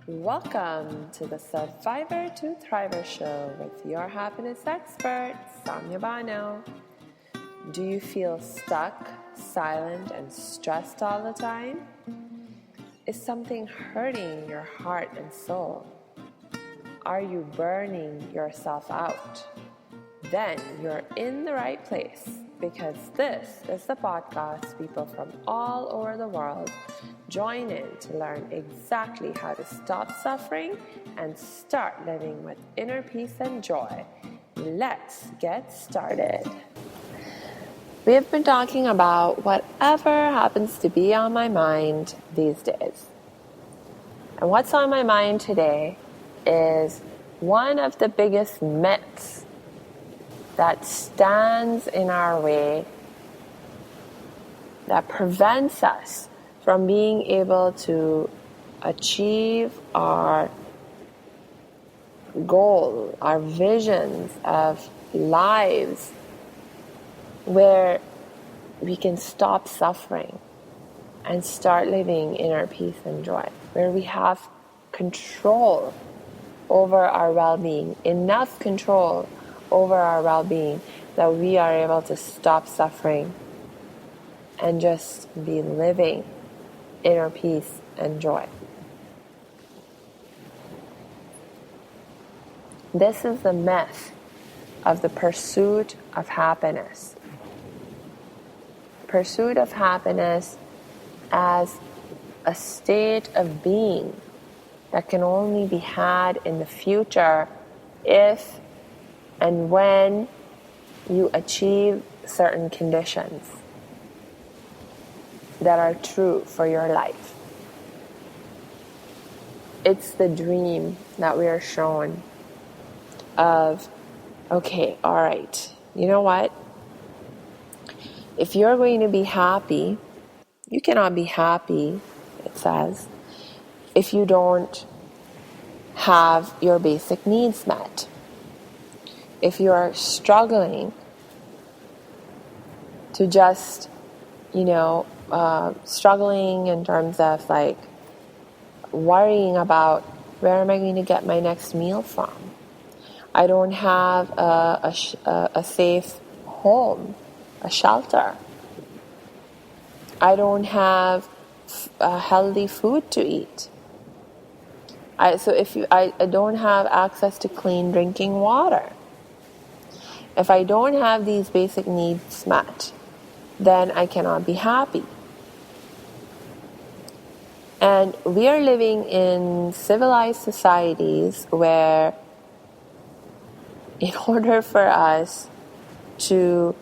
Welcome to the Survivor to Thriver show with your happiness expert, Samia Bano. Do you feel stuck, silent, and stressed all the time? Is something hurting your heart and soul? Are you burning yourself out? Then you're in the right place, because this is the podcast people from all over the world join in to learn exactly how to stop suffering and start living with inner peace and joy. Let's get started. We have been talking about whatever happens to be on my mind these days. And what's on my mind today is one of the biggest myths that stands in our way, that prevents us from being able to achieve our goal, our visions of lives where we can stop suffering and start living inner peace and joy, where we have control over our well-being, enough control over our well-being that we are able to stop suffering and just be living inner peace and joy. This is the myth of the pursuit of happiness. Pursuit of happiness as a state of being that can only be had in the future if and when you achieve certain conditions that are true for your life. It's the dream that we are shown of, okay, all right, you know what? If you're going to be happy, you cannot be happy, it says, if you don't have your basic needs met. If you are struggling to just, struggling in terms of like worrying about where am I going to get my next meal from? I don't have a safe home, a shelter. I don't have healthy food to eat. I don't have access to clean drinking water. If I don't have these basic needs met, then I cannot be happy. And we are living in civilized societies where in order for us to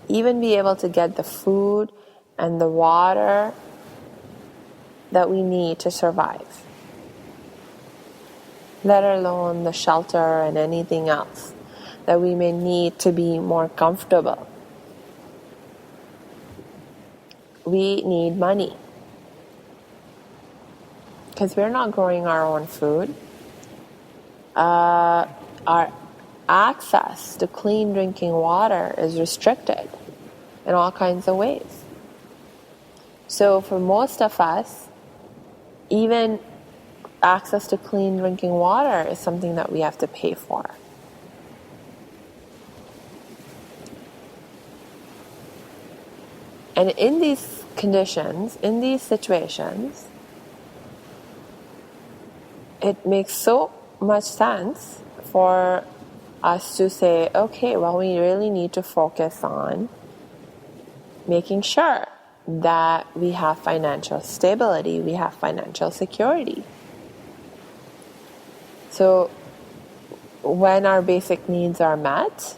even be able to get the food and the water that we need to survive, let alone the shelter and anything else that we may need to be more comfortable, we need money. Because we're not growing our own food. Our access to clean drinking water is restricted in all kinds of ways. So for most of us, even access to clean drinking water is something that we have to pay for. And in these conditions, in these situations, it makes so much sense for us to say, okay, well, we really need to focus on making sure that we have financial stability, we have financial security. So when our basic needs are met,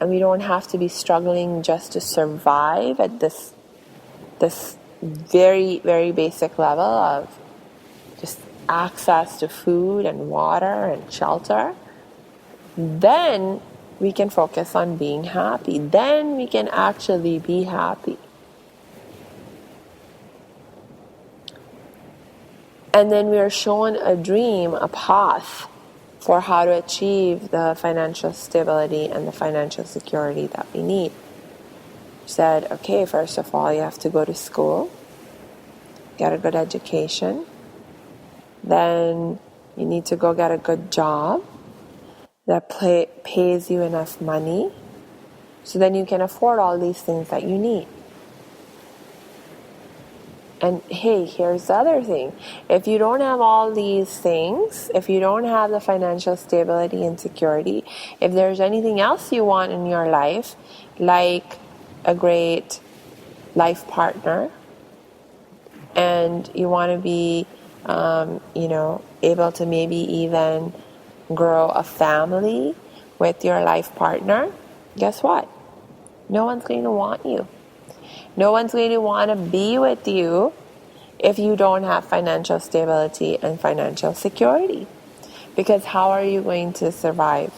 and we don't have to be struggling just to survive at this very, very basic level of just access to food and water and shelter, then we can focus on being happy. Then we can actually be happy. And then we are shown a dream, a path for how to achieve the financial stability and the financial security that we need. Said, okay, first of all, you have to go to school. get a good education. Then you need to go get a good job that pays you enough money, so then you can afford all these things that you need. And hey, here's the other thing. If you don't have all these things, if you don't have the financial stability and security, if there's anything else you want in your life, like a great life partner, and you want to be, able to maybe even grow a family with your life partner, guess what? No one's going to want you. No one's going to want to be with you if you don't have financial stability and financial security. Because how are you going to survive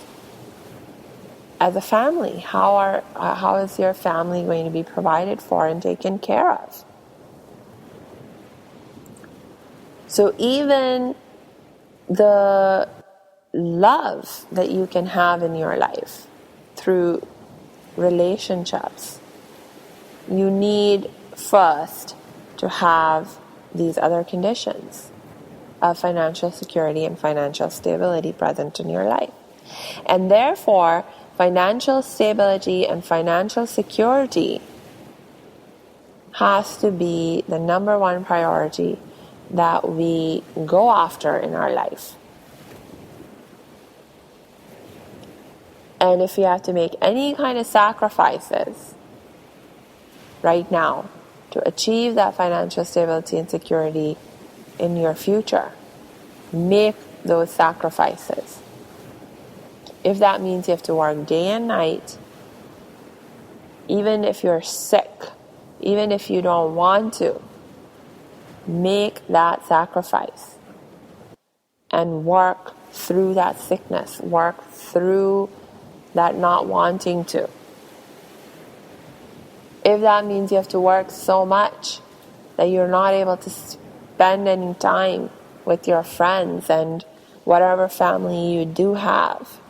as a family? How is your family going to be provided for and taken care of? So even the love that you can have in your life through relationships, you need first to have these other conditions of financial security and financial stability present in your life. And therefore, financial stability and financial security has to be the number one priority that we go after in our life. And if you have to make any kind of sacrifices right now to achieve that financial stability and security in your future, make those sacrifices. If that means you have to work day and night, even if you're sick, even if you don't want to, make that sacrifice and work through that sickness, work through that not wanting to. If that means you have to work so much that you're not able to spend any time with your friends and whatever family you do have,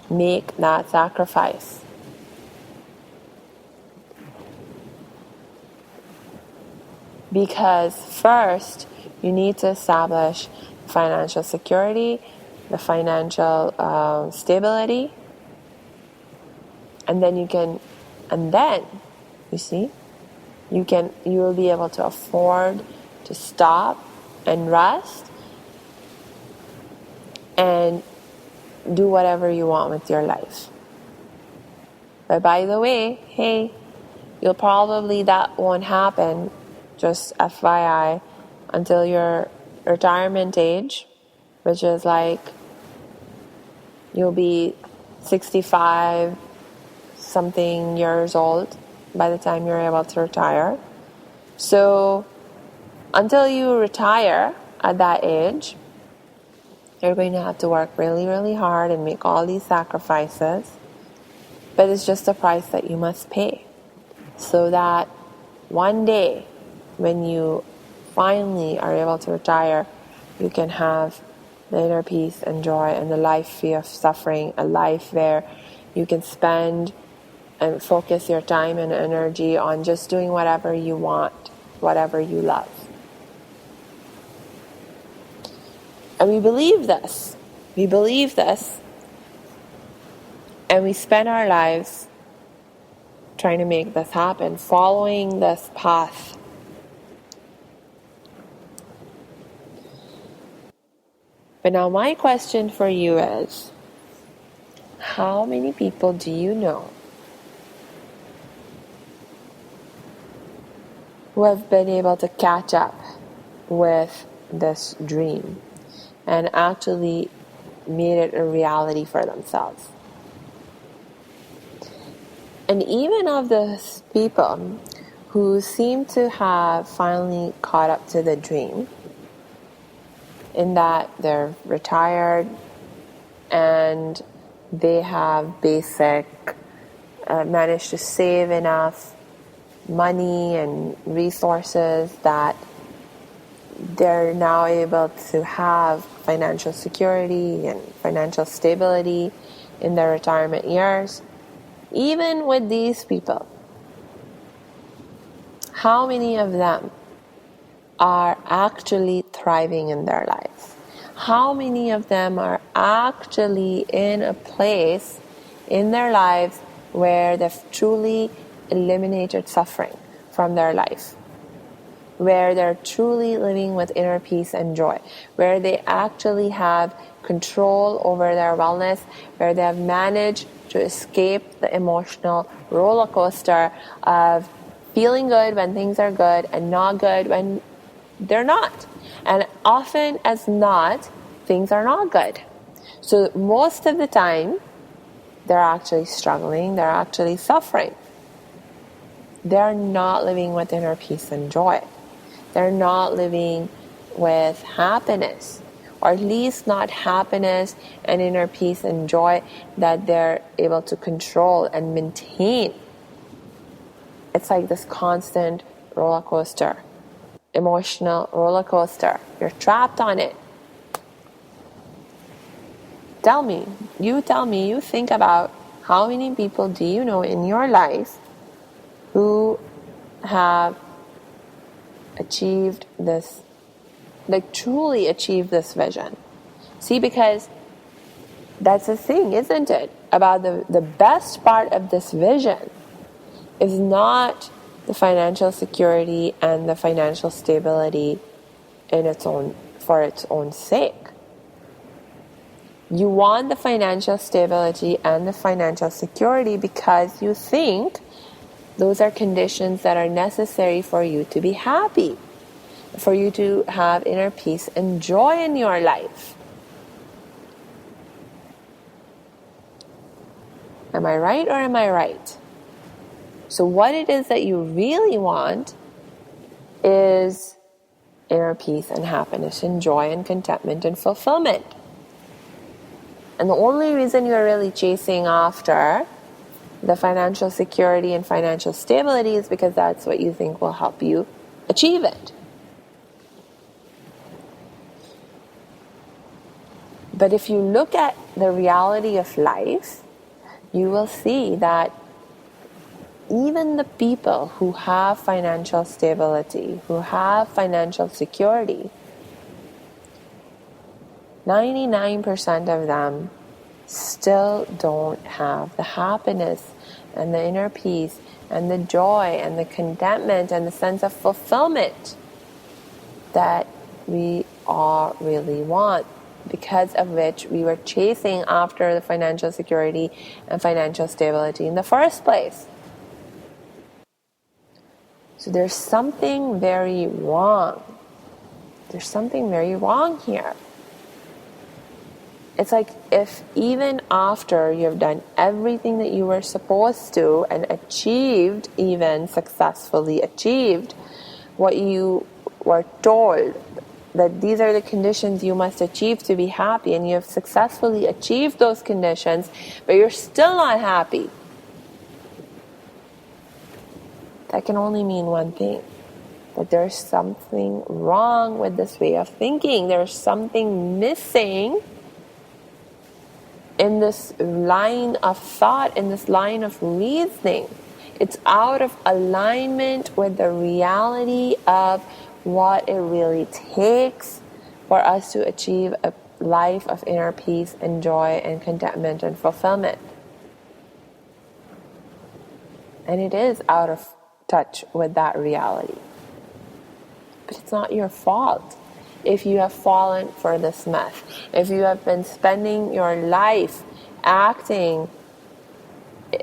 make that sacrifice. Because first, you need to establish financial security, the financial stability, and then you will be able to afford to stop and rest and do whatever you want with your life. But by the way, hey, that won't happen, just FYI, until your retirement age, which is like you'll be 65 something years old by the time you're able to retire. So until you retire at that age, you're going to have to work really, really hard and make all these sacrifices. But it's just a price that you must pay, so that one day when you finally are able to retire, you can have the inner peace and joy and the life free of suffering, a life where you can spend and focus your time and energy on just doing whatever you want, whatever you love. And we believe this. And we spend our lives trying to make this happen, following this path. But now my question for you is, how many people do you know who have been able to catch up with this dream and actually made it a reality for themselves? And even of those people who seem to have finally caught up to the dream, in that they're retired and they have managed to save enough money and resources that they're now able to have financial security and financial stability in their retirement years. Even with these people, how many of them are actually thriving in their lives? How many of them are actually in a place in their lives where they've truly eliminated suffering from their life? Where they're truly living with inner peace and joy, where they actually have control over their wellness, where they have managed to escape the emotional roller coaster of feeling good when things are good and not good when they're not. And often as not, things are not good. So most of the time, they're actually struggling, they're actually suffering. They're not living with inner peace and joy. They're not living with happiness, or at least not happiness and inner peace and joy that they're able to control and maintain. It's like this constant roller coaster, emotional roller coaster. You're trapped on it. Tell me, you think about how many people do you know in your life who have achieved this, like truly achieved this vision. See, because that's the thing, isn't it? About the best part of this vision is not the financial security and the financial stability for its own sake. You want the financial stability and the financial security because you think those are conditions that are necessary for you to be happy, for you to have inner peace and joy in your life. Am I right or am I right? So what it is that you really want is inner peace and happiness and joy and contentment and fulfillment. And the only reason you're really chasing after the financial security and financial stability is because that's what you think will help you achieve it. But if you look at the reality of life, you will see that even the people who have financial stability, who have financial security, 99% of them still don't have the happiness and the inner peace and the joy and the contentment and the sense of fulfillment that we all really want, because of which we were chasing after the financial security and financial stability in the first place. So there's something very wrong. There's something very wrong here. It's like if even after you've done everything that you were supposed to and achieved, even successfully achieved, what you were told that these are the conditions you must achieve to be happy, and you have successfully achieved those conditions, but you're still not happy, that can only mean one thing: that there's something wrong with this way of thinking. There's something missing in this line of thought, in this line of reasoning. It's out of alignment with the reality of what it really takes for us to achieve a life of inner peace and joy and contentment and fulfillment. And it is out of touch with that reality. But it's not your fault if you have fallen for this myth, if you have been spending your life acting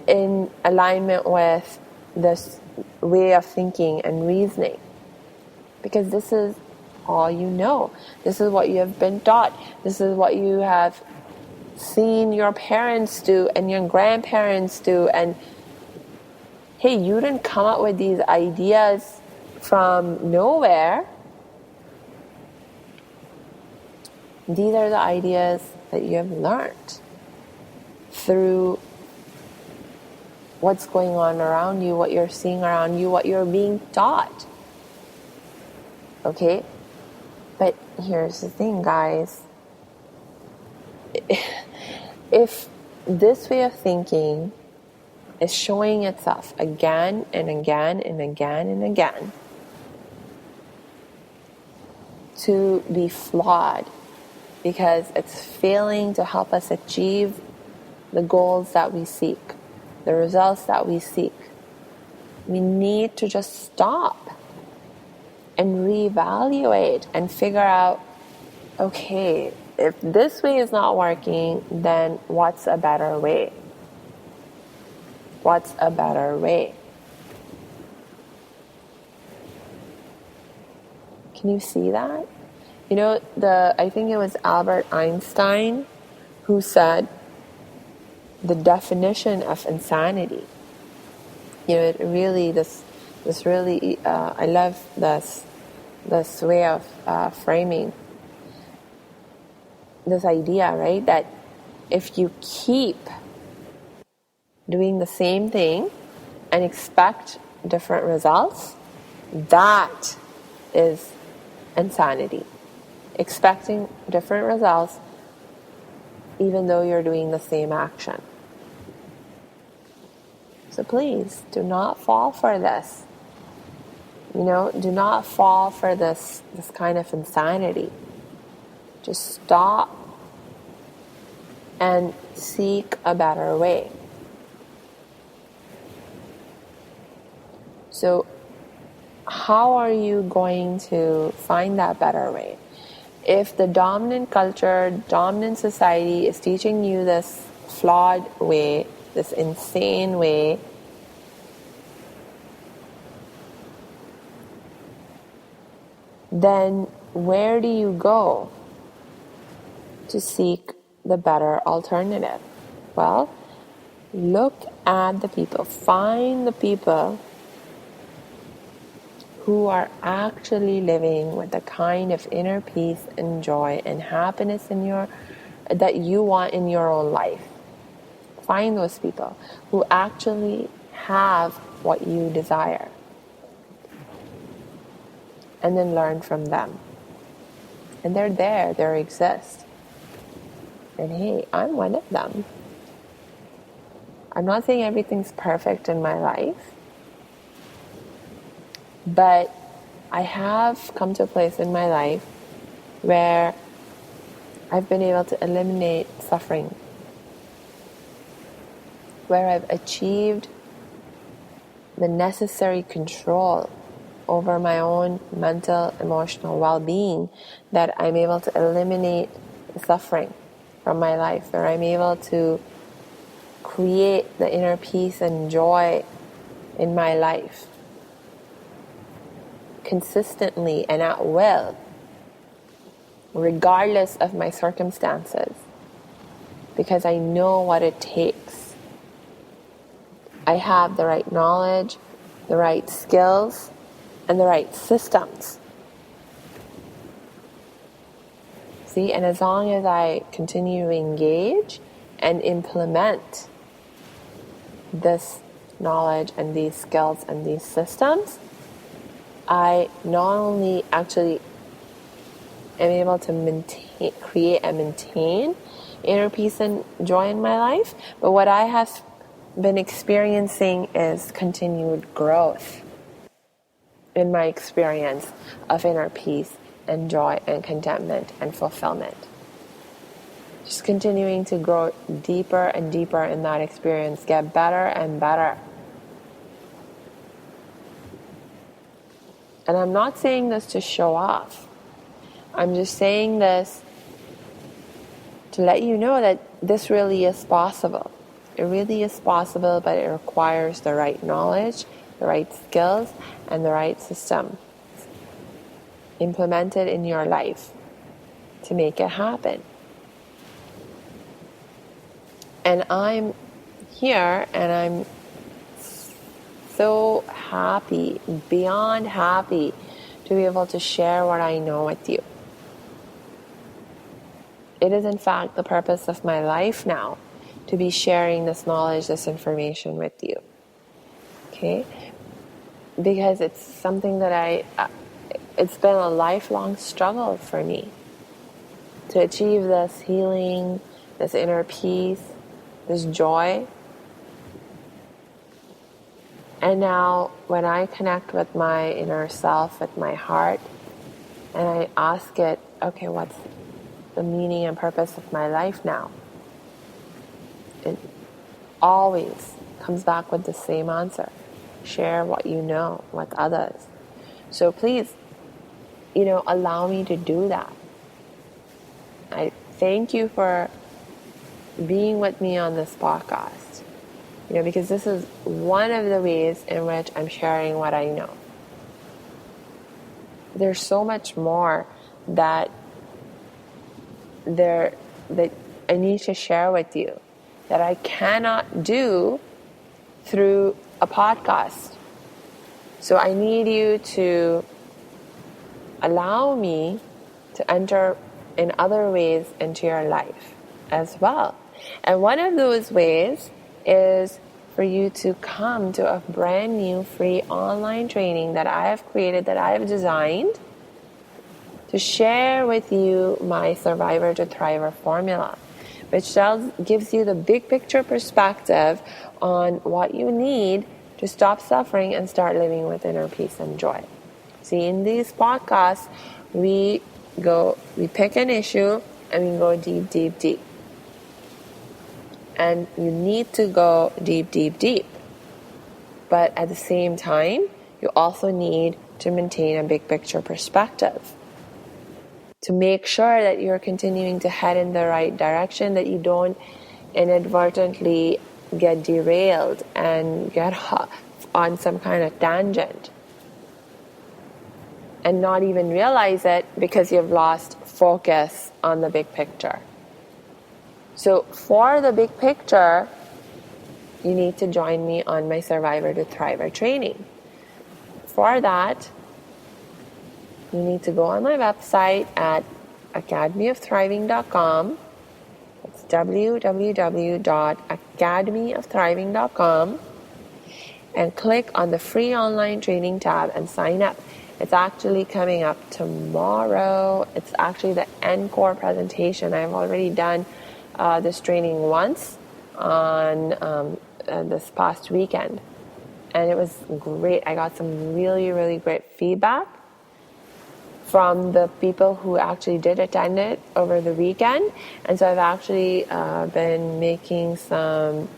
in alignment with this way of thinking and reasoning, because this is all you know. This is what you have been taught. This is what you have seen your parents do and your grandparents do. And hey, you didn't come up with these ideas from nowhere. These are the ideas that you have learned through what's going on around you, what you're seeing around you, what you're being taught. Okay? But here's the thing, guys. If this way of thinking is showing itself again and again and again and again, to be flawed because it's failing to help us achieve the goals that we seek, the results that we seek. We need to just stop and reevaluate and figure out, okay, if this way is not working, then what's a better way? What's a better way? Can you see that? You know, I think it was Albert Einstein who said the definition of insanity. You know, it really, this really, I love this way of framing this idea, right? That if you keep doing the same thing and expect different results, that is insanity. Expecting different results even though you're doing the same action. So please, do not fall for this. You know, do not fall for this kind of insanity. Just stop and seek a better way. So, how are you going to find that better way? If the dominant culture, dominant society is teaching you this flawed way, this insane way, then where do you go to seek the better alternative? Well, look at the people. Find the people who are actually living with the kind of inner peace and joy and happiness that you want in your own life. Find those people who actually have what you desire. And then learn from them. And they're there, they exist. And hey, I'm one of them. I'm not saying everything's perfect in my life, but I have come to a place in my life where I've been able to eliminate suffering, where I've achieved the necessary control over my own mental, emotional well-being, that I'm able to eliminate the suffering from my life, where I'm able to create the inner peace and joy in my life consistently and at will, regardless of my circumstances, because I know what it takes. I have the right knowledge, the right skills, and the right systems. See, and as long as I continue to engage and implement this knowledge and these skills and these systems, I not only actually am able to create and maintain inner peace and joy in my life, but what I have been experiencing is continued growth in my experience of inner peace and joy and contentment and fulfillment. Just continuing to grow deeper and deeper in that experience, get better and better. And I'm not saying this to show off. I'm just saying this to let you know that this really is possible. It really is possible, but it requires the right knowledge, the right skills, and the right system implemented in your life to make it happen. And I'm here and I'm so happy, beyond happy, to be able to share what I know with you. It is in fact the purpose of my life now to be sharing this knowledge, this information with you. Okay? Because it's something that it's been a lifelong struggle for me to achieve this healing, this inner peace, this joy. And now when I connect with my inner self, with my heart, and I ask it, okay, what's the meaning and purpose of my life now? It always comes back with the same answer. Share what you know with others. So please, allow me to do that. I thank you for being with me on this podcast, because this is one of the ways in which I'm sharing what I know. There's so much more that I need to share with you that I cannot do through a podcast. So I need you to allow me to enter in other ways into your life as well. And one of those ways is for you to come to a brand new free online training that I have created, that I have designed to share with you my Survivor to Thriver formula, which gives you the big picture perspective on what you need to stop suffering and start living with inner peace and joy. See, in these podcasts, we pick an issue and we go deep, deep, deep. And you need to go deep, deep, deep. But at the same time, you also need to maintain a big picture perspective to make sure that you're continuing to head in the right direction, that you don't inadvertently get derailed and get on some kind of tangent and not even realize it because you've lost focus on the big picture. So for the big picture, you need to join me on my Survivor to Thriver training. For that, you need to go on my website at academyofthriving.com. It's www.academyofthriving.com, and click on the free online training tab and sign up. It's actually coming up tomorrow. It's actually the encore presentation. I've already done this training once on this past weekend, and it was great. I got some really, really great feedback from the people who actually did attend it over the weekend. And so I've actually been making some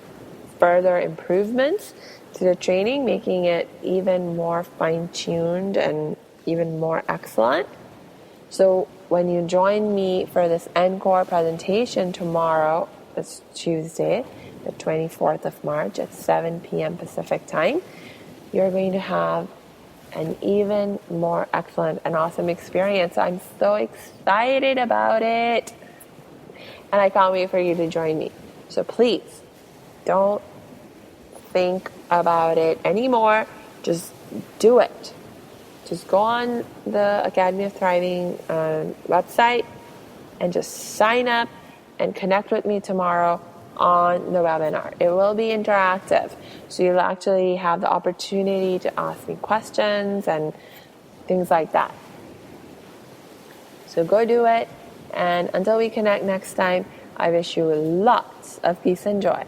further improvements to the training, making it even more fine-tuned and even more excellent. So when you join me for this encore presentation tomorrow, it's Tuesday, the 24th of March at 7 p.m. Pacific time, you're going to have an even more excellent and awesome experience. I'm so excited about it. And I can't wait for you to join me. So please, don't think about it anymore. Just do it. Just go on the Academy of Thriving website and just sign up and connect with me tomorrow on the webinar. It will be interactive, so you'll actually have the opportunity to ask me questions and things like that. So go do it, and until we connect next time, I wish you lots of peace and joy.